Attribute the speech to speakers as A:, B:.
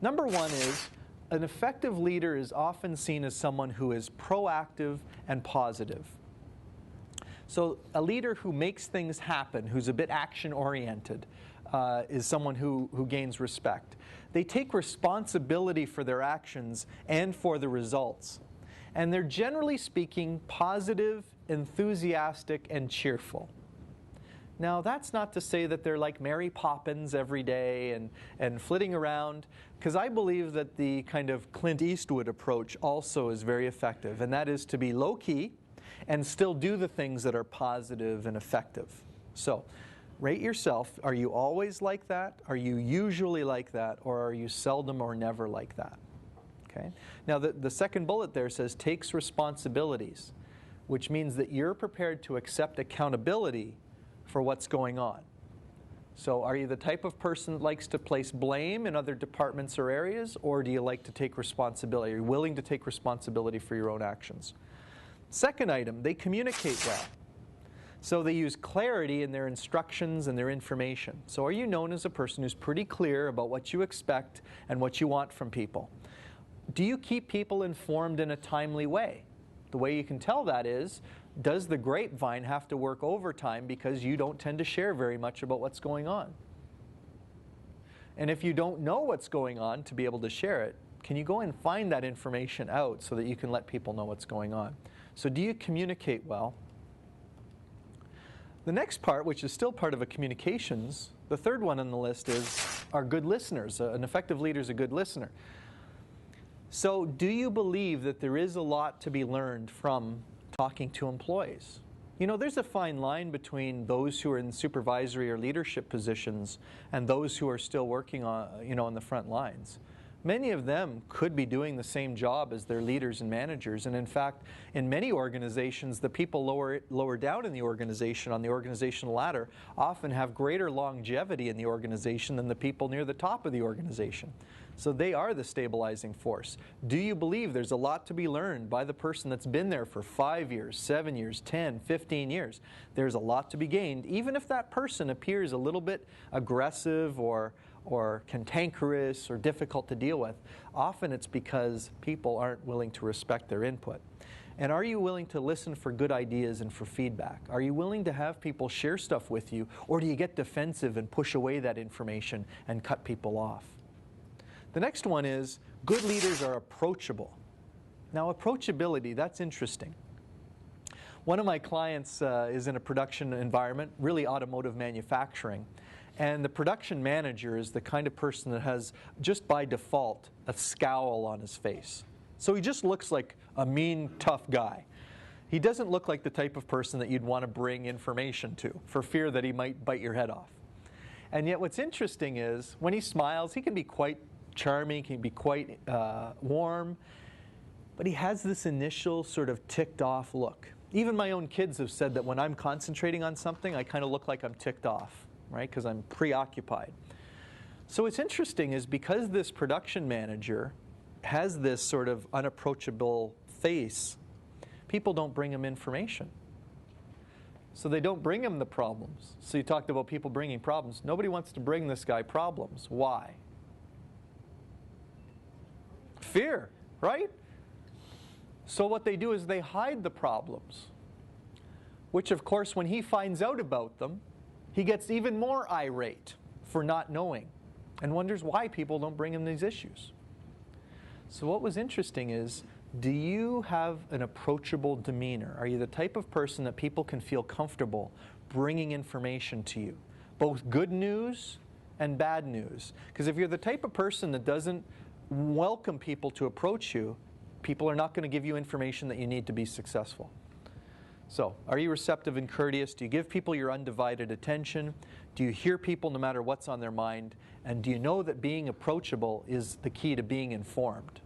A: Number one is, an effective leader is often seen as someone who is proactive and positive. So a leader who makes things happen, who's a bit action-oriented, is someone who gains respect. They take responsibility for their actions and for the results. And they're generally speaking positive, enthusiastic, and cheerful. Now, that's not to say that they're like Mary Poppins every day and flitting around, because I believe that the kind of Clint Eastwood approach also is very effective, and that is to be low-key and still do the things that are positive and effective. So, rate yourself. Are you always like that? Are you usually like that? Or are you seldom or never like that? Okay. Now, the second bullet there says takes responsibilities, which means that you're prepared to accept accountability for what's going on. So are you the type of person that likes to place blame in other departments or areas, or do you like to take responsibility? Are you willing to take responsibility for your own actions? Second item, they communicate well. So they use clarity in their instructions and their information. So are you known as a person who's pretty clear about what you expect and what you want from people? Do you keep people informed in a timely way? The way you can tell that is, does the grapevine have to work overtime because you don't tend to share very much about what's going on? And if you don't know what's going on to be able to share it, can you go and find that information out so that you can let people know what's going on? So do you communicate well? The next part, which is still part of a communications, the third one on the list is, are good listeners. An effective leader is a good listener. So do you believe that there is a lot to be learned from talking to employees? You know, there's a fine line between those who are in supervisory or leadership positions and those who are still working on the front lines. Many of them could be doing the same job as their leaders and managers, and in fact, in many organizations, the people lower down in the organization, on the organizational ladder, often have greater longevity in the organization than the people near the top of the organization. So they are the stabilizing force. Do you believe there's a lot to be learned by the person that's been there for 5 years, 7 years, 10, 15 years? There's a lot to be gained, even if that person appears a little bit aggressive or cantankerous or difficult to deal with. Often it's because people aren't willing to respect their input. And are you willing to listen for good ideas and for feedback? Are you willing to have people share stuff with you, or do you get defensive and push away that information and cut people off? The next one is, good leaders are approachable. Now, approachability, that's interesting. One of my clients is in a production environment, really automotive manufacturing. And the production manager is the kind of person that has, just by default, a scowl on his face. So he just looks like a mean, tough guy. He doesn't look like the type of person that you'd want to bring information to, for fear that he might bite your head off. And yet what's interesting is, when he smiles, he can be quite charming, he can be quite warm, but he has this initial sort of ticked off look. Even my own kids have said that when I'm concentrating on something, I kind of look like I'm ticked off, right? Because I'm preoccupied. So what's interesting is, because this production manager has this sort of unapproachable face, people don't bring him information. So they don't bring him the problems. So you talked about people bringing problems. Nobody wants to bring this guy problems. Why? Fear, right? So what they do is they hide the problems, which of course when he finds out about them, he gets even more irate for not knowing and wonders why people don't bring him these issues. So what was interesting is, do you have an approachable demeanor? Are you the type of person that people can feel comfortable bringing information to you? Both good news and bad news. Because if you're the type of person that doesn't welcome people to approach you, people are not going to give you information that you need to be successful. So, are you receptive and courteous? Do you give people your undivided attention? Do you hear people no matter what's on their mind? And do you know that being approachable is the key to being informed?